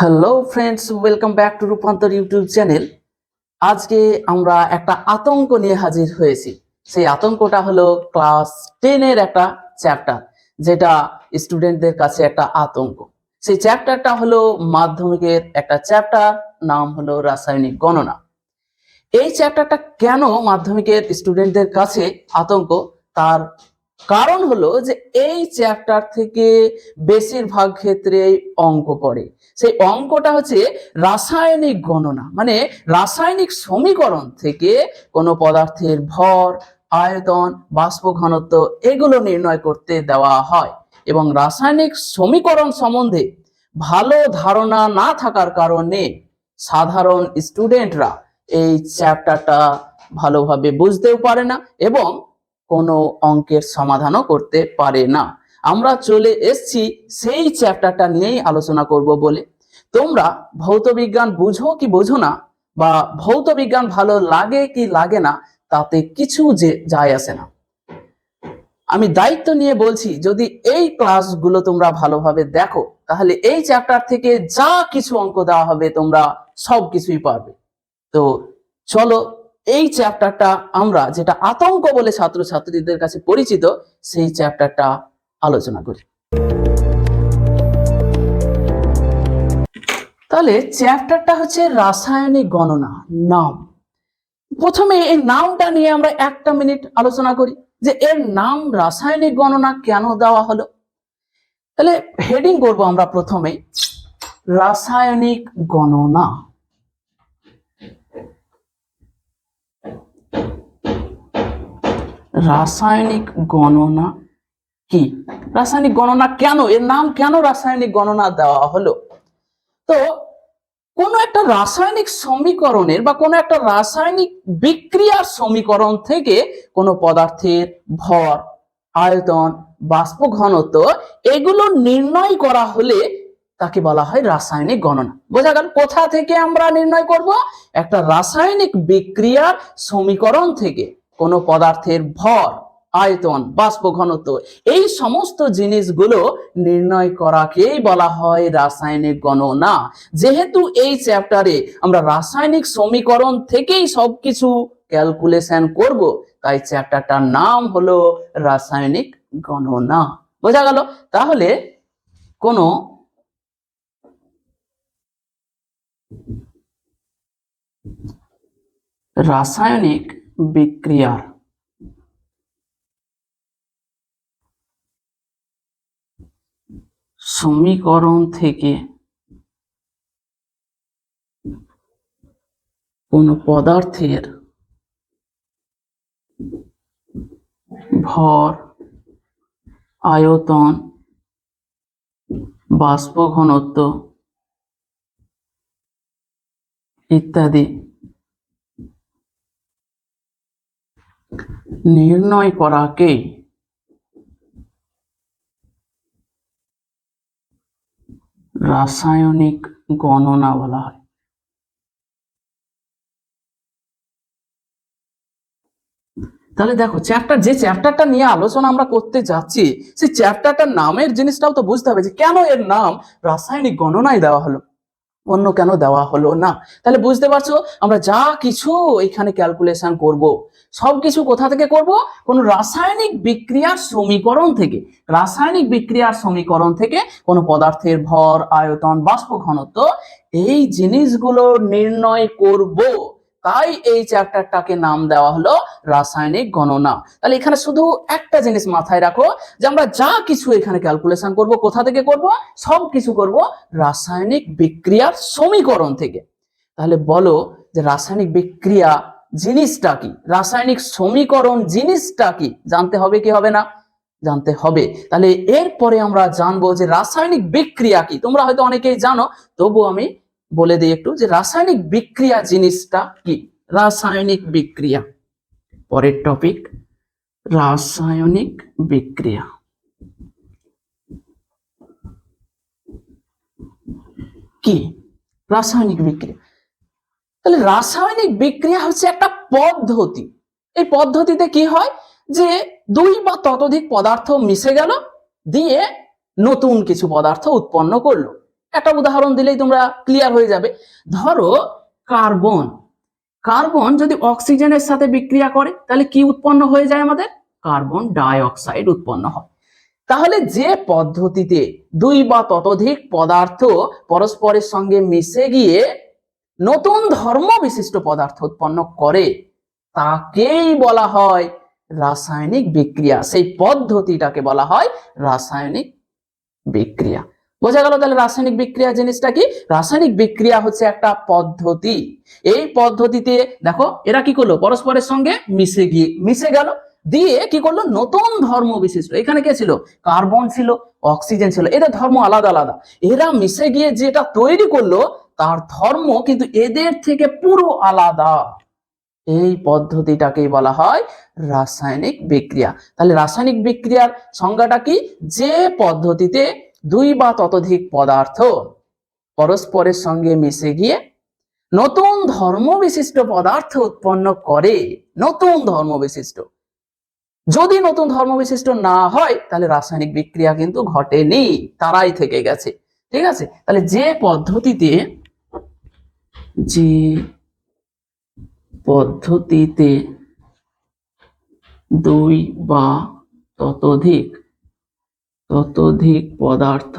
Hello friends, welcome back to রূপান্তর YouTube channel. আজকে আমরা একটা আতঙ্ক নিয়ে হাজির হয়েছি। সেই আতঙ্কটা হলো ক্লাস 10 এর একটা চ্যাপ্টার, যেটা স্টুডেন্টদের কাছে একটা আতঙ্ক। সেই চ্যাপ্টারটা হলো মাধ্যমিকের একটা চ্যাপ্টার, নাম হলো রাসায়নিক গণনা। এই চ্যাপ্টারটা কেন মাধ্যমিকের স্টুডেন্টদের কাছে আতঙ্ক, তার কারণ হলো যে এই চ্যাপ্টার থেকে বেশিরভাগ ক্ষেত্রে অঙ্ক পড়ে। সেই অঙ্কটা হচ্ছে রাসায়নিক গণনা, মানে রাসায়নিক সমীকরণ থেকে কোনো পদার্থের ভর, আয়তন, বাষ্প ঘনত্ব এগুলো নির্ণয় করতে দেওয়া হয়। এবং রাসায়নিক সমীকরণ সম্বন্ধে ভালো ধারণা না থাকার কারণে সাধারণ স্টুডেন্টরা এই চ্যাপ্টারটা ভালোভাবে বুঝতেও পারে না এবং কোনো অঙ্কের সমাধানও করতে পারে না। আমরা চলে এসেছি সেই চ্যাপ্টারটা নিয়েই আলোচনা করব বলে। তোমরা ভৌত বিজ্ঞান বুঝো কি বোঝো না, বা ভৌত বিজ্ঞান ভালো লাগে কি লাগে না, তাতে কিছু যে যায় আসে না। আমি দায়িত্ব নিয়ে বলছি, যদি এই ক্লাসগুলো তোমরা ভালোভাবে দেখো, তাহলে এই চ্যাপ্টার থেকে যা কিছু অঙ্ক দেওয়া হবে তোমরা সব কিছুই পারবে। তো চলো এই চ্যাপ্টারটা আমরা, যেটা আতঙ্ক বলে ছাত্রছাত্রীদের কাছে পরিচিত, সেই চ্যাপ্টারটা আলোচনা করি। তাহলে চ্যাপ্টারটা হচ্ছে রাসায়নিক গণনা। নাম, প্রথমে এই নামটা নিয়ে আমরা একটা মিনিট আলোচনা করি যে এর নাম রাসায়নিক গণনা কেন দেওয়া হলো। তাহলে হেডিং করব আমরা প্রথমে রাসায়নিক গণনা। রাসায়নিক গণনা কি? রাসায়নিক গণনা কেন, এর নাম কেন রাসায়নিক গণনা দেওয়া হলো? তো কোন একটা রাসায়নিক সমীকরণের বা কোন একটা রাসায়নিক বিক্রিয়ার সমীকরণ থেকে কোনো পদার্থের ভর, আয়তন, বাষ্প ঘনত্ব এগুলো নির্ণয় করা হলে তাকে বলা হয় রাসায়নিক গণনা। বোঝা গেল? কোথা থেকে আমরা নির্ণয় করব? একটা রাসায়নিক বিক্রিয়ার সমীকরণ থেকে কোনো পদার্থের ভর, আয়তন, বাষ্প ঘনত্ব এই সমস্ত জিনিসগুলো নির্ণয় করাকেই বলা হয় রাসায়নিক গণনা। যেহেতু এই চ্যাপ্টারে আমরা রাসায়নিক সমীকরণ থেকেই সবকিছু ক্যালকুলেশন করব, তাই চ্যাপ্টারটার নাম হলো রাসায়নিক গণনা। বোঝা গেল? তাহলে কোনো রাসায়নিক বিক্রিয়ার সমীকরণ থেকে কোনো পদার্থের ভর, আয়তন, বাষ্প ঘনত্ব ইত্যাদি নির্ণয় করাকে রাসায়নিক গণনা বলা হয়। তাহলে দেখো, যে চ্যাপ্টারটা নিয়ে আলোচনা আমরা করতে যাচ্ছি, সেই চ্যাপ্টারটার নামের জিনিসটাও তো বুঝতে হবে যে কেন এর নাম রাসায়নিক গণনায় দেওয়া হলো, অন্য কেন দেওয়া হলো না। তাহলে বুঝতে পারছো, আমরা যা কিছু এখানে ক্যালকুলেশন করব, সবকিছু কোথা থেকে করব? কোন রাসায়নিক বিক্রিয়ার সমীকরণ থেকে। রাসায়নিক বিক্রিয়ার সমীকরণ থেকে কোনো পদার্থের ভর, আয়তন, বাষ্প ঘনত্ব এই জিনিসগুলো নির্ণয় করব, তাই এই চ্যাপ্টারটাকে নাম দেওয়া হলো রাসায়নিক গণনা। তাহলে এখানে শুধু একটা জিনিস মাথায় রাখো, যে আমরা যা কিছু এখানে ক্যালকুলেশন করব, কোথা থেকে করব? সব কিছু করব রাসায়নিক বিক্রিয়ার সমীকরণ থেকে। তাহলে বলো যে রাসায়নিক বিক্রিয়া জিনিসটা কি, রাসায়নিক সমীকরণ জিনিসটা কি? জানতে হবে কি হবে না? জানতে হবে। তাহলে এরপরে আমরা জানবো যে রাসায়নিক বিক্রিয়া কি। তোমরা হয়তো অনেকেই জানো, তবু আমি বলে দিই একটু যে রাসায়নিক বিক্রিয়া জিনিসটা কি। রাসায়নিক বিক্রিয়া, পরের টপিক রাসায়নিক বিক্রিয়া কি? রাসায়নিক বিক্রিয়া, তাহলে রাসায়নিক বিক্রিয়া হচ্ছে একটা পদ্ধতি। এই পদ্ধতিতে কি হয়, যে দুই বা ততোধিক পদার্থ মিশে গেল, দিয়ে নতুন কিছু পদার্থ উৎপন্ন করলো। একটা উদাহরণ দিলেই তোমরা ক্লিয়ার হয়ে যাবে। ধরো কার্বন, কার্বন যদি অক্সিজেনের সাথে বিক্রিয়া করে তাহলে কি উৎপন্ন হয়ে যায়? আমাদের কার্বন ডাই অক্সাইড উৎপন্ন হয়। তাহলে যে পদ্ধতিতে দুই বা ততোধিক পদার্থ পরস্পরের সঙ্গে মিশে গিয়ে নতুন ধর্ম বিশিষ্ট পদার্থ উৎপন্ন করে তাকেই বলা হয় রাসায়নিক বিক্রিয়া। সেই পদ্ধতিটাকে বলা হয় রাসায়নিক বিক্রিয়া। বোঝা গেল? তাহলে রাসায়নিক বিক্রিয়া জিনিসটা কি? রাসায়নিক বিক্রিয়া হচ্ছে একটা পদ্ধতি। এই পদ্ধতিতে দেখো এরা কি করলো? পরস্পরের সঙ্গে মিশে গেল, দিয়ে কি করলো? নতুন ধর্ম বিশিষ্ট, এখানে কে ছিল? কার্বন ছিল, অক্সিজেন ছিল, এদের ধর্ম আলাদা আলাদা। এরা মিশে গিয়ে যেটা তৈরি করলো তার ধর্ম কিন্তু এদের থেকে পুরো আলাদা। এই পদ্ধতিটাকেই বলা হয় রাসায়নিক বিক্রিয়া। তাহলে রাসায়নিক বিক্রিয়ার সংজ্ঞাটা কি? যে পদ্ধতিতে দুই বা ততোধিক পদার্থ পরস্পরের সঙ্গে মিশে গিয়ে নতুন ধর্ম বিশিষ্ট পদার্থ উৎপন্ন করে। নতুন ধর্ম বিশিষ্ট, যদি নতুন ধর্ম বিশিষ্ট না হয় তাহলে রাসায়নিক বিক্রিয়া কিন্তু ঘটেনি, তারাই থেকে গেছে। ঠিক আছে? তাহলে যে পদ্ধতিতে দুই বা ততোধিক পদার্থ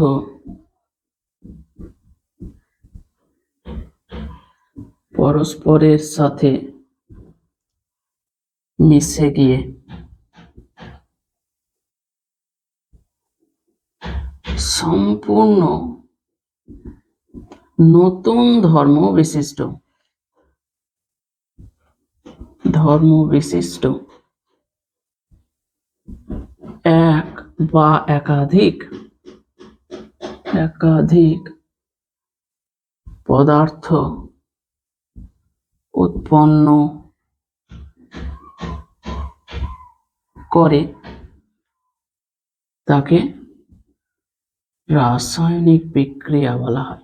পরস্পরের সাথে মিশে গিয়ে সম্পূর্ণ নতুন ধর্ম বিশিষ্ট এক বা একাধিক পদার্থ উৎপন্ন করে তাকে রাসায়নিক বিক্রিয়া বলা হয়।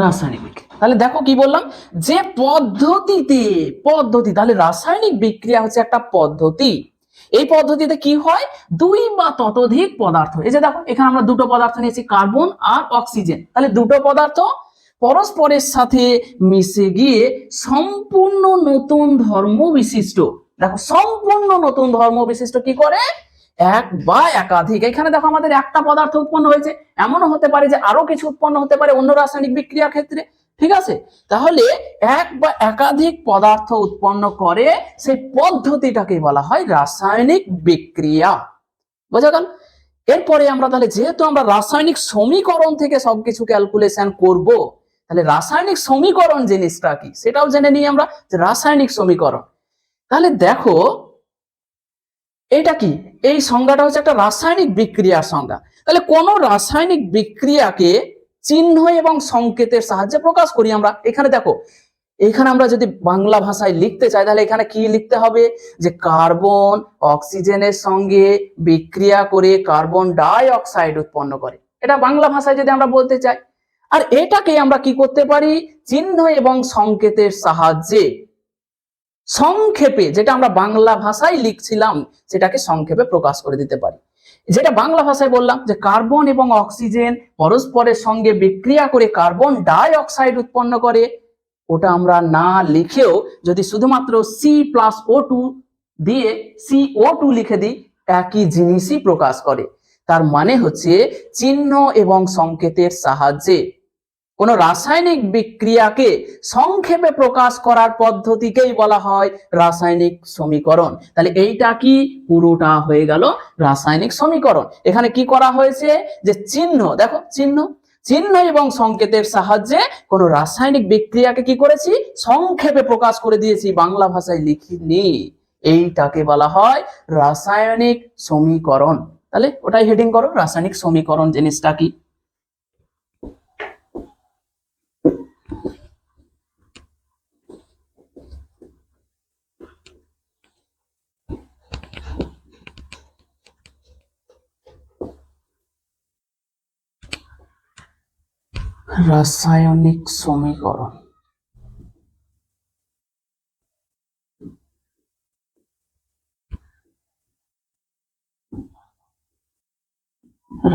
রাসায়নিক বিক্রিয়া, তাহলে দেখো কি বললাম? যে পদ্ধতি, তাহলে রাসায়নিক বিক্রিয়া হচ্ছে একটা পদ্ধতি। এই পদ্ধতিতে কি হয়? দুই বা ততোধিক পদার্থ, এই যে দেখো এখানে আমরা দুটো পদার্থ নিয়েছি, কার্বন আর অক্সিজেন, তাহলে দুটো পদার্থ পরস্পরের সাথে মিশে গিয়ে সম্পূর্ণ নতুন ধর্ম বিশিষ্ট, দেখো সম্পূর্ণ নতুন ধর্ম বিশিষ্ট কি করে? এক বা একাধিক, এখানে দেখো আমাদের একটা পদার্থ উৎপন্ন হয়েছে, এমনও হতে পারে যে আরো কিছু উৎপন্ন হতে পারে অন্য রাসায়নিক বিক্রিয়ার ক্ষেত্রে। ঠিক আছে? তাহলে এক বা একাধিক পদার্থ উৎপন্ন করে সেই পদ্ধতিটাকে বলা হয় রাসায়নিক বিক্রিয়া। বোঝা গেল? এরপরে আমরা তাহলে যেহেতু আমরা রাসায়নিক সমীকরণ থেকে সবকিছু ক্যালকুলেশন করব, তাহলে রাসায়নিক সমীকরণ জিনিসটা কি সেটাও জেনে নিই আমরা, যে রাসায়নিক সমীকরণ। তাহলে দেখো এটা কি? এই সংজ্ঞাটা হচ্ছে একটা রাসায়নিক বিক্রিয়ার সংজ্ঞা। তাহলে কোন রাসায়নিক বিক্রিয়াকে চিহ্ন এবং সংকেতের সাহায্যে প্রকাশ করি আমরা। এখানে দেখো, এখানে আমরা যদি বাংলা ভাষায় লিখতে চাই তাহলে এখানে কি লিখতে হবে? যে কার্বন অক্সিজেনের সঙ্গে বিক্রিয়া করে কার্বন ডাই অক্সাইড উৎপন্ন করে, এটা বাংলা ভাষায় যদি আমরা বলতে চাই। আর এটাকে আমরা কি করতে পারি? চিহ্ন এবং সংকেতের সাহায্যে সংক্ষেপে, যেটা আমরা বাংলা ভাষায় লিখছিলাম সেটাকে সংক্ষেপে প্রকাশ করে দিতে পারি। যেটা বাংলা ভাষায় বললাম যে কার্বন এবং অক্সিজেন পরস্পরের সঙ্গে বিক্রিয়া করে কার্বন ডাই অক্সাইড উৎপন্ন করে, ওটা আমরা না লিখেও যদি শুধুমাত্র C+O2 দিয়ে CO2 লিখে দিই, একই জিনিসই প্রকাশ করে। তার মানে হচ্ছে চিহ্ন এবং সংকেতের সাহায্যে কোন রাসায়নিক বিক্রিয়াকে সংক্ষেপে প্রকাশ করার পদ্ধতিকেই বলা হয় রাসায়নিক সমীকরণ। তাহলে এইটা কি? পুরোটা হয়ে গেল রাসায়নিক সমীকরণ। এখানে কি করা হয়েছে? যে চিহ্ন, দেখো চিহ্ন এবং সংকেতের সাহায্যে কোন রাসায়নিক বিক্রিয়াকে কি করেছি? সংক্ষেপে প্রকাশ করে দিয়েছি, বাংলা ভাষায় লিখিনি। এইটাকে বলা হয় রাসায়নিক সমীকরণ। তাহলে ওটাই হেডিং করো, রাসায়নিক সমীকরণ জিনিসটা কি। রাসায়নিক সমীকরণ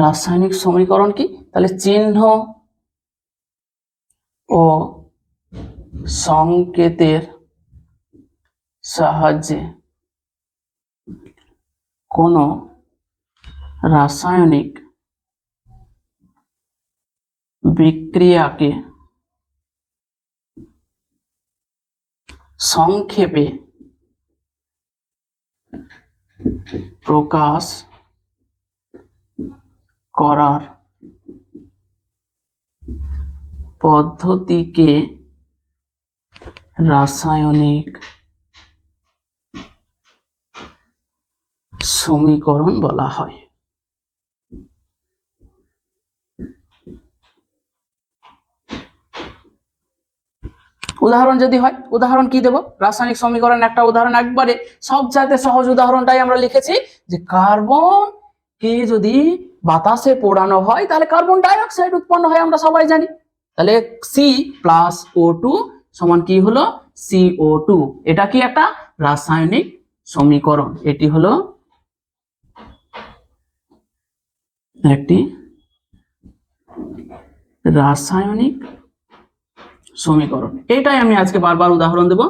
রাসায়নিক সমীকরণ কি? তাহলে চিহ্ন ও সংকেতের সাহায্যে কোনো রাসায়নিক বিক্রিয়াকে সংক্ষেপে প্রকাশ করার পদ্ধতিকে রাসায়নিক সমীকরণ বলা হয়। উদাহরণ যদি হয়, উদাহরণ কি দেব? রাসায়নিক সমীকরণ একটা উদাহরণ, একবারে সবচাইতে সহজ উদাহরণটাই আমরা লিখেছি যে কার্বন কে যদি বাতাসে পোড়ানো হয় তাহলে কার্বন ডাই অক্সাইড উৎপন্ন হয়, আমরা সবাই জানি। তাহলে C+O2 সমান কি হলো? CO2। এটা কি একটা রাসায়নিক সমীকরণ, এটি হলো একটি রাসায়নিক সমীকরণ। এটাই আমি আজকে বারবার উদাহরণ দেব,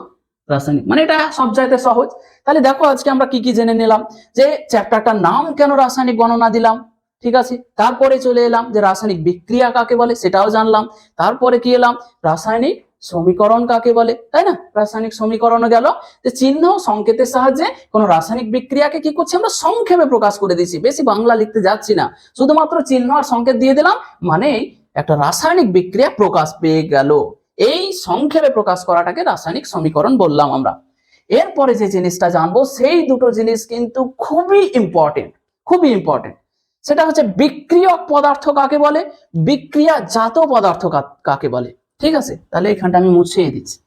রাসায়নিক মানে এটা সবচাইতে সহজ। তাহলে দেখো আজকে আমরা কি কি জেনে নিলাম, যে চ্যাপ্টারটার নাম কেন রাসায়নিক গণনা দিলাম, ঠিক আছে। তারপরে চলে এলাম যে রাসায়নিক বিক্রিয়া কাকে বলে সেটাও জানলাম। তারপরে কি এলাম, রাসায়নিক সমীকরণ কাকে বলে, তাই না? রাসায়নিক সমীকরণ গেল যে চিহ্ন সংকেতের সাহায্যে কোন রাসায়নিক বিক্রিয়াকে কি করছি আমরা সংক্ষেপে প্রকাশ করে দিচ্ছি, বেশি বাংলা লিখতে যাচ্ছি না, শুধুমাত্র চিহ্ন আর সংকেত দিয়ে দিলাম, মানে একটা রাসায়নিক বিক্রিয়া প্রকাশ পেয়ে গেল। এই সংক্ষেপে প্রকাশ করাটাকে রাসায়নিক সমীকরণ বললাম আমরা। এরপরে যে জিনিসটা জানবো সেই দুটো জিনিস কিন্তু খুবই ইম্পর্টেন্ট, খুবই ইম্পর্টেন্ট। সেটা হচ্ছে বিক্রিয়ক পদার্থ কাকে বলে, বিক্রিয়াজাত পদার্থ কাকে বলে। ঠিক আছে, তাহলে এখানটা আমি মুছিয়ে দিচ্ছি।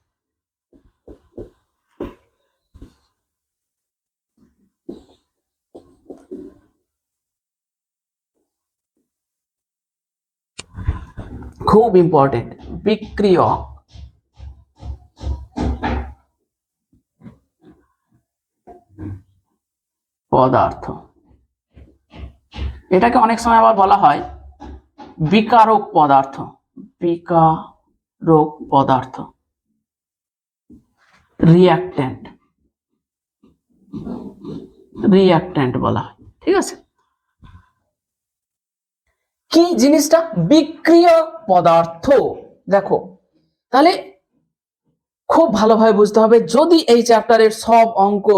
খুব ইম্পর্টেন্ট, বিক্রিয়ক পদার্থ, এটাকে অনেক সময় আবার বলা হয় বিকারক পদার্থ, বিকারক পদার্থ, রিঅ্যাক্ট্যান্ট, রিঅ্যাক্ট্যান্ট বলা হয়। ঠিক আছে, কি জিনিসটা? বিক্রিয়ক পদার্থ। দেখো তাহলে খুব ভালোভাবে বুঝতে হবে, যদি এই চ্যাপ্টারের সব অঙ্ক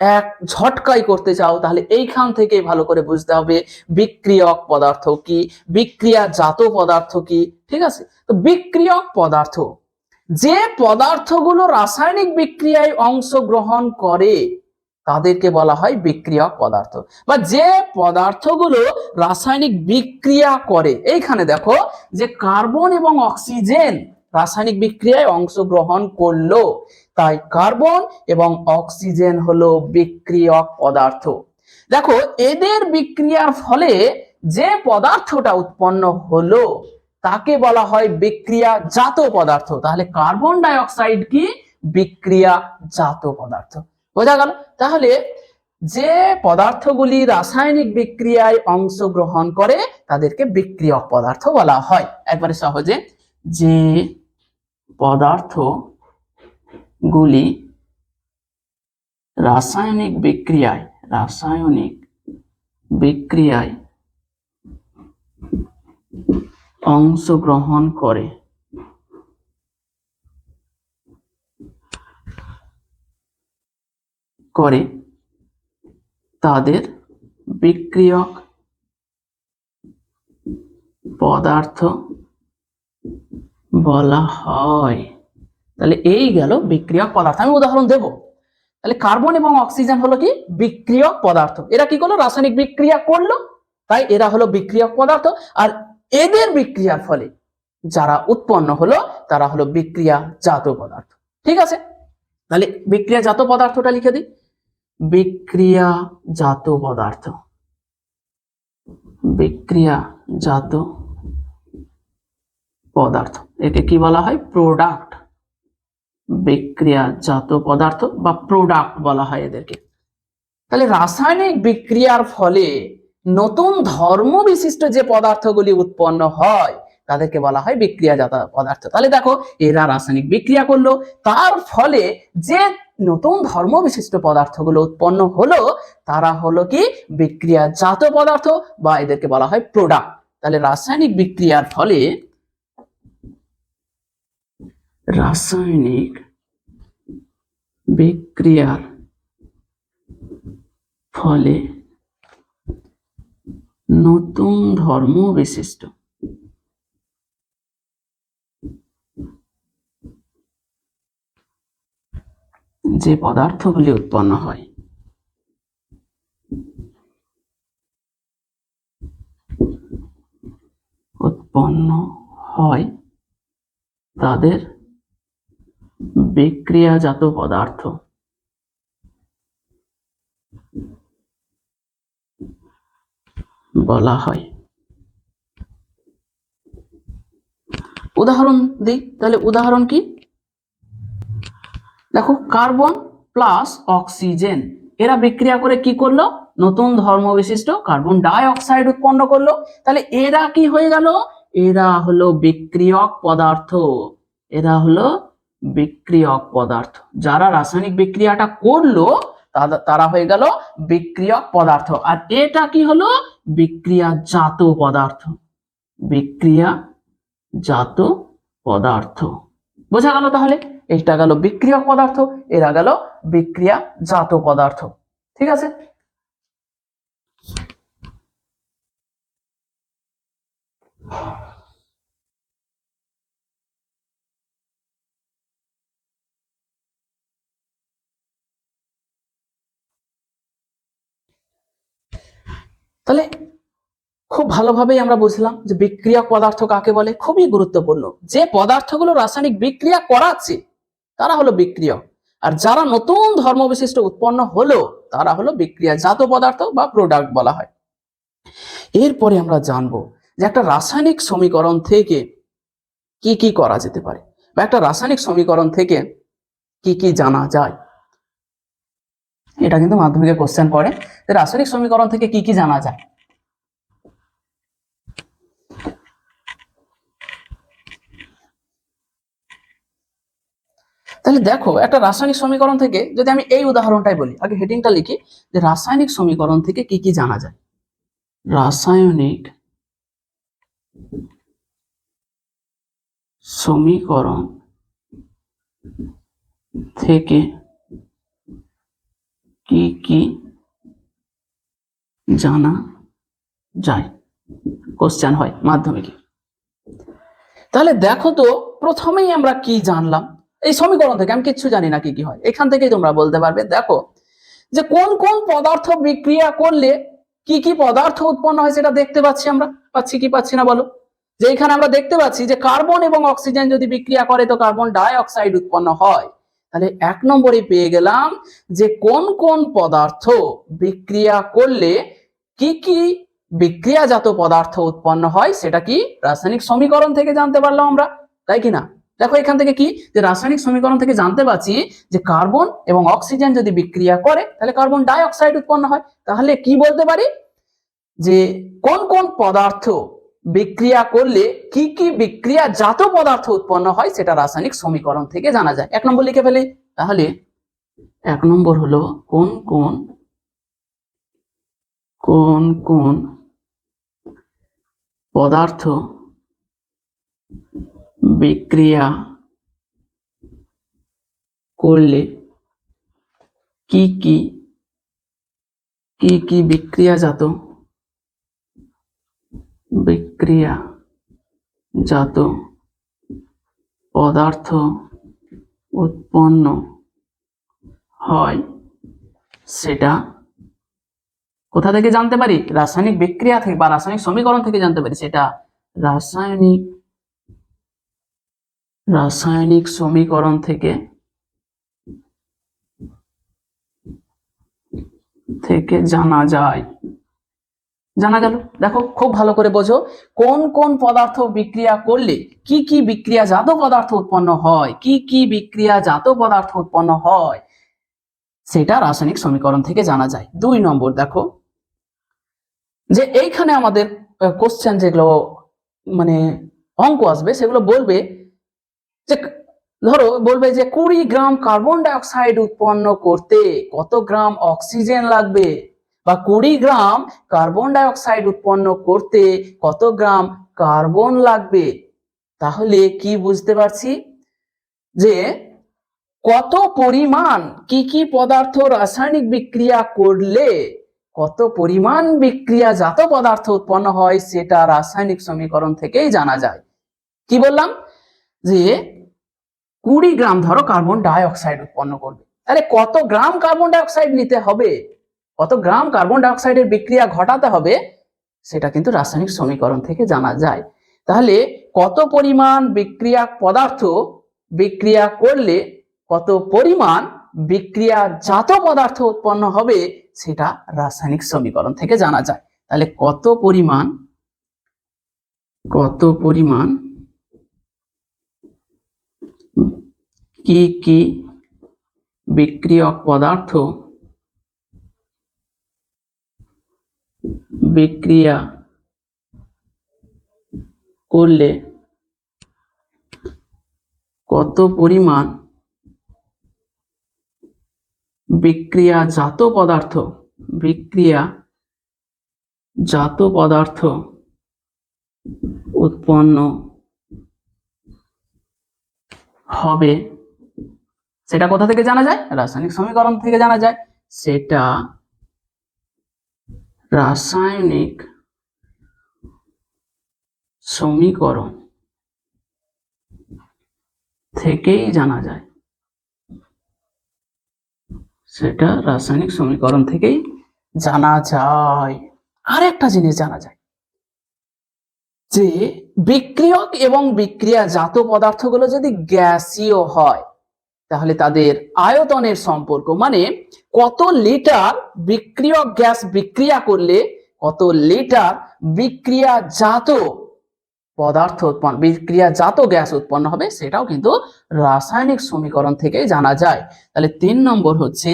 এক ঝটকাই করতে চাও তাহলে এইখান থেকে ভালো করে বুঝতে হবে বিক্রিয়ক পদার্থ কি, বিক্রিয়াজাত পদার্থ কি। ঠিক আছে, তো বিক্রিয়ক পদার্থ যে পদার্থগুলো রাসায়নিক বিক্রিয়ায় অংশগ্রহণ করে তাদেরকে বলা হয় বিক্রিয়ক পদার্থ, বা যে পদার্থগুলো রাসায়নিক বিক্রিয়া করে। এইখানে দেখো যে কার্বন এবং অক্সিজেন রাসায়নিক বিক্রিয়ায় অংশগ্রহণ করলো, তাই কার্বন এবং অক্সিজেন হলো বিক্রিয়ক পদার্থ। দেখো এদের বিক্রিয়ার ফলে যে পদার্থটা উৎপন্ন হলো তাকে বলা হয় বিক্রিয়াজাত পদার্থ। তাহলে কার্বন ডাই অক্সাইড কি? বিক্রিয়াজাত পদার্থ। বোঝা গেল? তাহলে যে পদার্থগুলি রাসায়নিক বিক্রিয়ায় অংশগ্রহণ করে তাদেরকে বিক্রিয়ক পদার্থ বলা হয়। একবারে সহজে, যে পদার্থগুলি রাসায়নিক বিক্রিয়ায় অংশগ্রহণ করে তাদের বিক্রিয়ক পদার্থ বলা হয়। তাহলে এই গেল বিক্রিয়ক পদার্থ। আমি উদাহরণ দেব। তাহলে কার্বন এবং অক্সিজেন হলো কি? বিক্রিয়ক পদার্থ। এরা কি করলো? রাসায়নিক বিক্রিয়া করলো, তাই এরা হলো বিক্রিয়ক পদার্থ। আর এদের বিক্রিয়ার ফলে যারা উৎপন্ন হলো তারা হলো বিক্রিয়াজাত পদার্থ। ঠিক আছে, তাহলে বিক্রিয়াজাত পদার্থটা লিখে দিই, বিক্রিয়াজাত পদার্থ, বিক্রিয়াজাত পদার্থ, একে কি বলা হয়? প্রোডাক্ট। বিক্রিয়াজাত পদার্থ বা প্রোডাক্ট বলা হয় এদেরকে। তাহলে রাসায়নিক বিক্রিয়ার ফলে নতুন ধর্ম বিশিষ্ট যে পদার্থগুলি উৎপন্ন হয় তাদেরকে বলা হয় বিক্রিয়াজাত পদার্থ। তাহলে দেখো এরা রাসায়নিক বিক্রিয়া করলো, তার ফলে যে নতুন ধর্ম বিশিষ্ট পদার্থগুলো উৎপন্ন হলো তারা হলো কি বিক্রিয়াজাত পদার্থ, বা এদেরকে বলা হয় প্রোডাক্ট। তাহলে রাসায়নিক বিক্রিয়ার ফলে রাসায়নিক বিক্রিয়ার ফলে নতুন ধর্ম বিশিষ্ট যে পদার্থগুলি উৎপন্ন হয় তাদের বিক্রিয়াজাত পদার্থ বলা হয়। উদাহরণ দিই, তাহলে উদাহরণ কি? দেখো কার্বন প্লাস অক্সিজেন এরা বিক্রিয়া করে কি করলো, নতুন ধর্ম বিশিষ্ট কার্বন ডাই অক্সাইড উৎপন্ন করলো। তাহলে এরা কি হয়ে গেল, এরা হলো বিক্রিয়ক পদার্থ। এরা হলো বিক্রিয়ক পদার্থ। যারা রাসায়নিক বিক্রিয়াটা করলো তারা হয়ে গেল বিক্রিয়ক পদার্থ। আর এটা কি হলো, বিক্রিয়াজাত পদার্থ। বিক্রিয়াজাত পদার্থ বোঝা গেল? তাহলে এটা গেল বিক্রিয়ক পদার্থ, এরা গেল বিক্রিয়াজাত পদার্থ। ঠিক আছে? তাহলে খুব ভালোভাবেই আমরা বুঝলাম যে বিক্রিয়ক পদার্থ কাকে বলে। খুবই গুরুত্বপূর্ণ, যে পদার্থগুলো রাসায়নিক বিক্রিয়া করাচ্ছে তারা হলো বিক্রিয়ক, আর যারা নতুন ধর্ম বিশিষ্ট উৎপন্ন হলো তারা হলো বিক্রিয়াজাত পদার্থ বা প্রোডাক্ট বলা হয়। এরপরে আমরা জানবো যে একটা রাসায়নিক সমীকরণ থেকে কি কি করা যেতে পারে, বা একটা রাসায়নিক সমীকরণ থেকে কি কি জানা যায়। এটা কিন্তু মাধ্যমিকে কোশ্চেন পড়ে যে রাসায়নিক সমীকরণ থেকে কি কি জানা যায়। তাহলে দেখো একটা রাসায়নিক সমীকরণ থেকে যদি আমি এই উদাহরণটাই বলি, আগে হেডিংটা লিখি যে রাসায়নিক সমীকরণ থেকে কি কি জানা যায়। রাসায়নিক সমীকরণ থেকে কি কি জানা যায়, কোশ্চেন হয় মাধ্যমিকে। তাহলে দেখো তো প্রথমেই আমরা কি জানলাম এই সমীকরণ থেকে, আমি কিচ্ছু জানি না কি কি হয়, এখান থেকেই তোমরা বলতে পারবে। দেখো যে কোন কোন পদার্থ বিক্রিয়া করলে কি কি পদার্থ উৎপন্ন হয় সেটা দেখতে পাচ্ছি আমরা, পাচ্ছি কি পাচ্ছি না বলো? যে এখানে আমরা দেখতে পাচ্ছি যে কার্বন এবং অক্সিজেন যদি বিক্রিয়া করে তো কার্বন ডাই অক্সাইড উৎপন্ন হয়। তাহলে এক নম্বরে পেয়ে গেলাম যে কোন কোন পদার্থ বিক্রিয়া করলে কি কি বিক্রিয়াজাত পদার্থ উৎপন্ন হয়, সেটা কি রাসায়নিক সমীকরণ থেকে জানতে পারলাম আমরা, তাই কি না? দেখো এখান থেকে কি যে রাসায়নিক সমীকরণ থেকে জানতে পারছি যে কার্বন এবং অক্সিজেন যদি বিক্রিয়া করে তাহলে কার্বন ডাই অক্সাইড উৎপন্ন হয়। তাহলে কি বলতে পারি যে কোন কোন পদার্থ বিক্রিয়া করলে কি কি বিক্রিয়াজাত পদার্থ উৎপন্ন হয় সেটা রাসায়নিক সমীকরণ থেকে জানা যায়। এক নম্বর লিখে ফেলি। তাহলে এক নম্বর হলো কোন কোন কোন কোন পদার্থ বিক্রিয়া করলে কি কি বিক্রিয়াজাত পদার্থ উৎপন্ন হয় সেটা কোথা থেকে জানতে পারি, রাসায়নিক বিক্রিয়া থেকে বা রাসায়নিক সমীকরণ থেকে জানতে পারি। সেটা রাসায়নিক সমীকরণ থেকে জানা যায়। জানা গেল? দেখো খুব ভালো করে বোঝো কোন কোন পদার্থ বিক্রিয়া করলে কি কি বিক্রিয়াজাত পদার্থ উৎপন্ন হয়, কি কি বিক্রিয়াজাত পদার্থ উৎপন্ন হয় সেটা রাসায়নিক সমীকরণ থেকে জানা যায়। দুই নম্বর দেখো যে এইখানে আমাদের কোশ্চেন যেগুলো মানে অঙ্ক আসবে সেগুলো বলবে যে ধরো বলবে যে 20 গ্রাম কার্বন ডাইঅক্সাইড উৎপন্ন করতে কত গ্রাম অক্সিজেন লাগবে, বা 20 গ্রাম কার্বন ডাইঅক্সাইড উৎপন্ন করতে কত গ্রাম কার্বন লাগবে। তাহলে কি বুঝতে পারছি যে কত পরিমাণ কি পদার্থ রাসায়নিক বিক্রিয়া করলে কত পরিমাণ বিক্রিয়াজাত পদার্থ উৎপন্ন হয় সেটা রাসায়নিক সমীকরণ থেকেই জানা যায়। কি বললাম যে 20 গ্রাম ধরো কার্বন ডাইঅক্সাইড উৎপন্ন করবে, তাহলে কত গ্রাম কার্বন ডাইঅক্সাইড নিতে হবে, কত গ্রাম কার্বন ডাইঅক্সাইডের বিক্রিয়া ঘটাতে হবে সেটা কিন্তু রাসায়নিক সমীকরণ থেকে জানা যায়। তাহলে কত পরিমাণ বিক্রিয়া পদার্থ বিক্রিয়া করলে কত পরিমাণ বিক্রিয়াজাত পদার্থ উৎপন্ন হবে সেটা রাসায়নিক সমীকরণ থেকে জানা যায়। তাহলে কত পরিমাণ কি বিক্রিয়ক পদার্থ বিক্রিয়া করলে কত পরিমাণ বিক্রিয়াজাত পদার্থ উৎপন্ন হবে সেটা কোথা থেকে জানা যায়, রাসায়নিক সমীকরণ থেকে জানা যায়। সেটা রাসায়নিক সমীকরণ থেকেই জানা যায়, সেটা রাসায়নিক সমীকরণ থেকেই জানা যায়। আর একটা জিনিস জানা যায় যে বিক্রিয়ক এবং বিক্রিয়াজাত পদার্থগুলো যদি গ্যাসীয় হয় তাহলে তাদের আয়তনের সম্পর্ক, মানে কত লিটার বিক্রিয়ক গ্যাস বিক্রিয়া করলে কত লিটার বিক্রিয়াজাত বিক্রিয়াজাত গ্যাস উৎপন্ন হবে সেটাও কিন্তু রাসায়নিক সমীকরণ থেকে জানা যায়। তাহলে 3 নম্বর হচ্ছে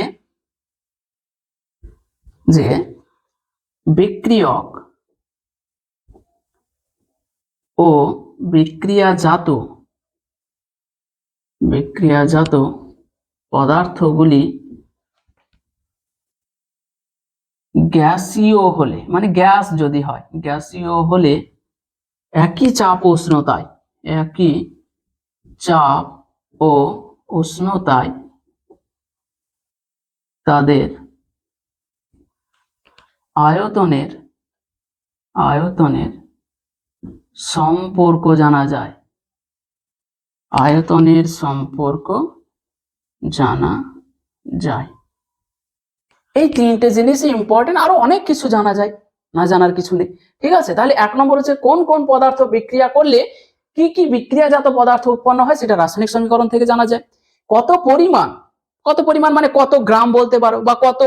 যে বিক্রিয়ক ও বিক্রিয়াজাত পদার্থগুলি গ্যাসীয় হলে, মানে গ্যাস যদি হয়, গ্যাসীয় হলে একই চাপ ও উষ্ণতায় তাদের আয়তনের সম্পর্ক জানা যায়, আয়তনের সম্পর্ক জানা যায়। এই 3টে জিনিসই ইম্পর্টেন্ট, আরো অনেক কিছু জানা যায়, না জানার কিছু নেই। ঠিক আছে, তাহলে 1 নম্বর হচ্ছে কোন কোন পদার্থ বিক্রিয়া করলে কি বিক্রিয়াজাত পদার্থ উৎপন্ন হয় সেটা রাসায়নিক সমীকরণ থেকে জানা যায়। কত পরিমাণ মানে কত গ্রাম বলতে পারো, বা কত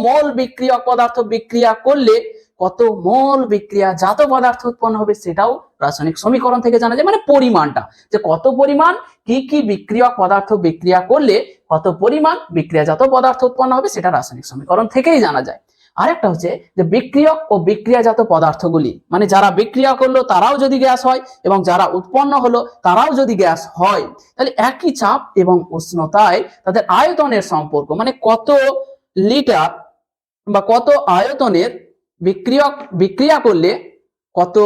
মোল বিক্রিয়ক পদার্থ বিক্রিয়া করলে কত মোল বিক্রিয়াজাত পদার্থ উৎপন্ন হবে সেটাও রাসায়নিক সমীকরণ থেকে জানা যায়। মানে পরিমাণটা, যে কত পরিমাণ কি বিক্রিয়ক পদার্থ বিক্রিয়া করলে কত পরিমাণ বিক্রিয়াজাত পদার্থ উৎপন্ন হবে সেটা রাসায়নিক সমীকরণ থেকেই জানা যায়। আরেকটা হচ্ছে যে বিক্রিয়ক ও বিক্রিয়াজাত পদার্থগুলি, মানে যারা বিক্রিয়া করলো তারাও যদি গ্যাস হয় এবং যারা উৎপন্ন হলো তারাও যদি গ্যাস হয়, তাহলে একই চাপ এবং উষ্ণতায় তাদের আয়তনের সম্পর্ক, মানে কত লিটার বা কত আয়তনের বিক্রিয়া করলে কত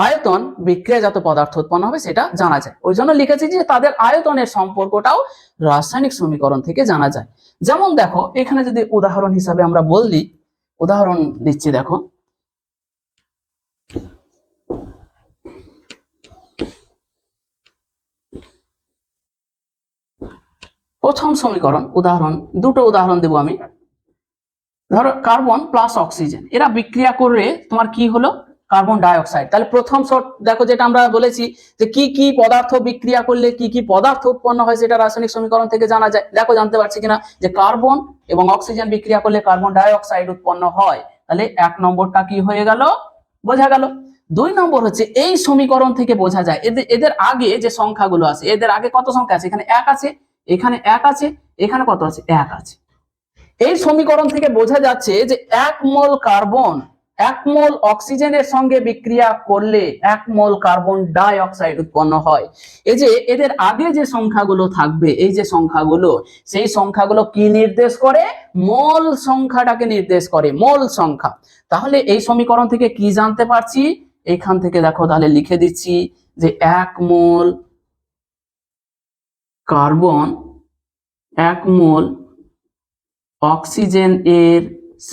আয়তন বিক্রিয়াজাত পদার্থ উৎপন্ন হবে সেটা জানা যায়। ওই জন্য লিখেছি যে তাদের আয়তনের সম্পর্কটাও রাসায়নিক সমীকরণ থেকে জানা যায়। যেমন দেখো এখানে যদি উদাহরণ হিসাবে আমরা উদাহরণ দিচ্ছি, দেখো প্রথম সমীকরণ, দুটো উদাহরণ দেব আমি। ধরো কার্বন প্লাস অক্সিজেন, এরা বিক্রিয়া করে তোমার কি হলো, কার্বন ডাইঅক্সাইড। তাহলে প্রথম শর্ত দেখো যেটা আমরা বলেছি যে কি পদার্থ বিক্রিয়া করলে কি পদার্থ উৎপন্ন হয় সেটা রাসায়নিক সমীকরণ থেকে জানা যায়। দেখো জানতে পারছি কিনা, যে কার্বন এবং অক্সিজেন বিক্রিয়া করলে কার্বন ডাইঅক্সাইড উৎপন্ন হয়। তাহলে 1 নম্বরটা কি হয়ে গেল, বোঝা গেল। 2 নম্বর হচ্ছে এই সমীকরণ থেকে বোঝা যায় এদের আগে যে সংখ্যাগুলো আছে, এদের আগে কত সংখ্যা আছে, এখানে 1 আছে, এখানে 1 আছে, এখানে কত আছে, 1 আছে। এই সমীকরণ থেকে বোঝা যাচ্ছে যে 1 মোল কার্বন এক মোল অক্সিজেনের সঙ্গে বিক্রিয়া করলে 1 মোল কার্বন ডাই অক্সাইড উৎপন্ন হয়। এই যে এদের আগে যে সংখ্যাগুলো থাকবে, এই যে সংখ্যাগুলো, সেই সংখ্যাগুলো কি নির্দেশ করে? মোল সংখ্যাটাকে নির্দেশ করে, মোল সংখ্যা। তাহলে এই সমীকরণ থেকে কি জানতে পারছি? এখান থেকে দেখো, তাহলে লিখে দিচ্ছি যে 1 মোল কার্বন 1 মোল অক্সিজেন এর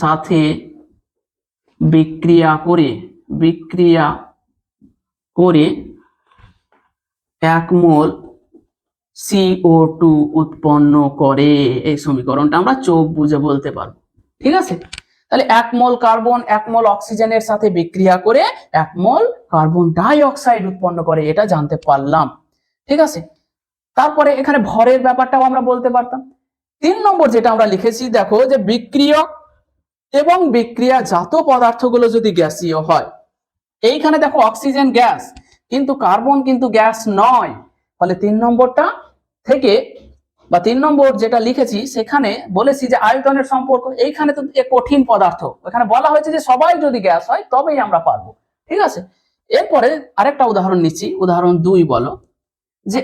সাথে বিক্রিয়া করে 1 মোল CO2 উৎপন্ন করে। এই সমীকরণটা আমরা চোখ বুঝে বলতে পারবো। ঠিক আছে, তাহলে 1 মোল কার্বন 1 মোল অক্সিজেনের সাথে বিক্রিয়া করে 1 মোল কার্বন ডাই অক্সাইড উৎপন্ন করে, এটা জানতে পারলাম। ঠিক আছে, তারপরে এখানে ভরের ব্যাপারটাও আমরা বলতে পারতাম। 3 নম্বর যেটা আমরা লিখেছি, দেখো যে বিক্রিয়ক এবং বিক্রিয়াজাত পদার্থগুলো যদি গ্যাসীয় হয়, এইখানে দেখো অক্সিজেন গ্যাস, কিন্তু কার্বন কিন্তু গ্যাস নয়। ফলে 3 নম্বরটা থেকে বা 3 নম্বর যেটা লিখেছি সেখানে বলেছি যে আয়তনের সম্পর্ক, এইখানে তো কঠিন পদার্থ, ওখানে বলা হয়েছে যে সবাই যদি গ্যাস হয় তবেই আমরা পারবো। ঠিক আছে, এরপরে আরেকটা উদাহরণ নিচ্ছি, উদাহরণ 2 বলো যে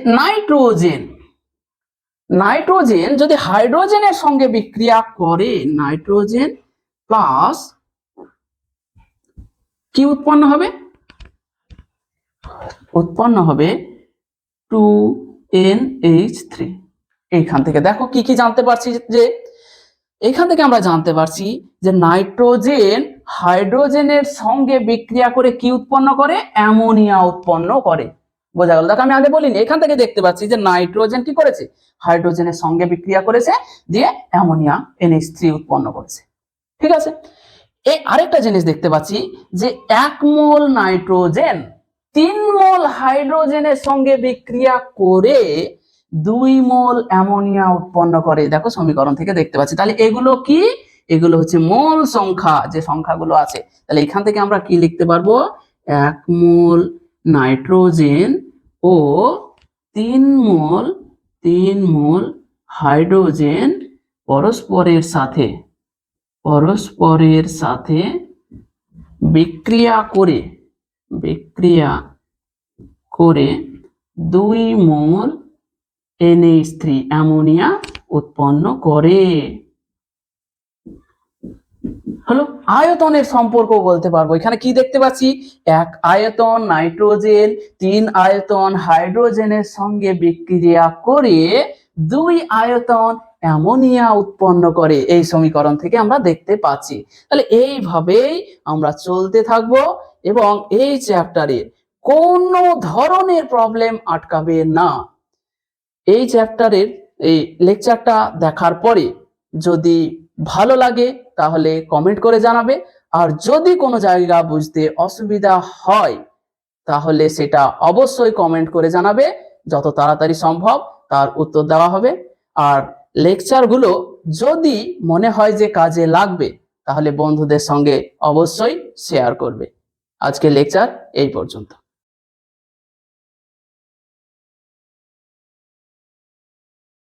নাইট্রোজেন যদি হাইড্রোজেনের সঙ্গে বিক্রিয়া করে, নাইট্রোজেন প্লাস কি উৎপন্ন হবে? উৎপন্ন হবে 2NH3। এইখান থেকে দেখো কি কি জানতে পারছি, যে এইখান থেকে আমরা জানতে পারছি যে নাইট্রোজেন হাইড্রোজেনের সঙ্গে বিক্রিয়া করে কি উৎপন্ন করে? অ্যামোনিয়া উৎপন্ন করে। বোঝা গেল? দেখো আমি আগে বলিনি, এখান থেকে দেখতে পাচ্ছি যে নাইট্রোজেন কি করেছে? হাইড্রোজেনের সঙ্গে বিক্রিয়া করেছে, দিয়ে অ্যামোনিয়া NH3 উৎপন্ন করেছে। ঠিক আছে, এই আরেকটা জিনিস দেখতে পাচ্ছি যে 1 মোল নাইট্রোজেন 3 মোল হাইড্রোজেনের সঙ্গে বিক্রিয়া করে 2 মোল অ্যামোনিয়া উৎপন্ন করে। দেখো সমীকরণ থেকে দেখতে পাচ্ছি। তাহলে এগুলো কি? এগুলো হচ্ছে মোল সংখ্যা, যে সংখ্যাগুলো আছে। তাহলে এখান থেকে আমরা কি লিখতে পারবো? 1 মোল নাইট্রোজেন ও 3 মোল হাইড্রোজেন পরস্পরের সাথে বিক্রিয়া করে 2 মোল NH3 অ্যামোনিয়া উৎপন্ন করে। হলো, আয়তনের সম্পর্ক বলতে পারবো। এখানে কি দেখতে পাচ্ছি? 1 আয়তন নাইট্রোজেন 3 আয়তন হাইড্রোজেনের সঙ্গে বিক্রিয়া করে 2 আয়তন অ্যামোনিয়া উৎপন্ন করে। এই সমীকরণ থেকে আমরা দেখতে পাচ্ছি। তাহলে এইভাবেই আমরা চলতে থাকবো এবং এই চ্যাপ্টারের কোনো ধরনের প্রবলেম আটকাবে না। এই চ্যাপ্টারের এই লেকচারটা দেখার পরে যদি ভালো লাগে তাহলে কমেন্ট করে জানাবে, আর যদি কোনো জায়গা বুঝতে অসুবিধা হয় তাহলে সেটা অবশ্যই কমেন্ট করে জানাবে। যত তাড়াতাড়ি সম্ভব তার উত্তর দেওয়া হবে। আর লেকচারগুলো যদি মনে হয় যে কাজে লাগবে তাহলে বন্ধুদের সঙ্গে অবশ্যই শেয়ার করবে। আজকে লেকচার এই পর্যন্ত।